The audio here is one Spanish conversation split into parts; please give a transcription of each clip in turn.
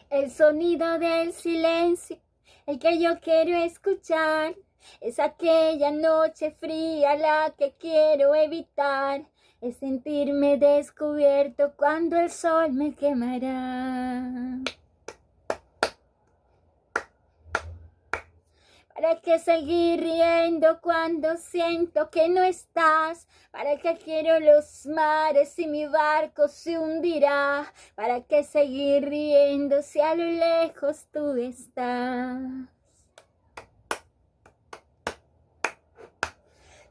El sonido del silencio, el que yo quiero escuchar, es aquella noche fría la que quiero evitar. Es sentirme descubierto cuando el sol me quemará. ¿Para qué seguir riendo cuando siento que no estás? ¿Para qué quiero los mares y mi barco se hundirá? ¿Para qué seguir riendo si a lo lejos tú estás?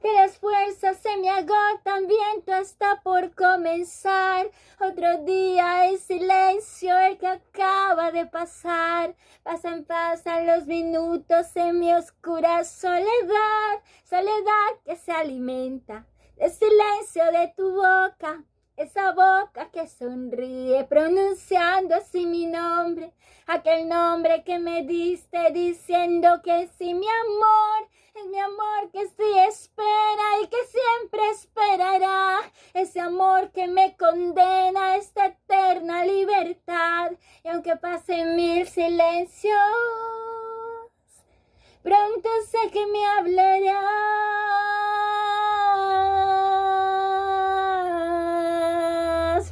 Que las fuerzas se me agotan, viento está por comenzar. Otro día en silencio el que acaba de pasar. Pasan los minutos en mi oscura soledad. Soledad que se alimenta del silencio de tu boca. Esa boca que sonríe pronunciando así mi nombre. Aquel nombre que me diste diciendo que sí, mi amor. Es mi amor que sí espera y que siempre esperará. Ese amor que me condena a esta eterna libertad. Y aunque pasen mil silencios, pronto sé que me hablarás.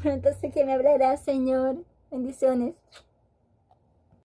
Pronto sé que me hablarás, Señor. Bendiciones.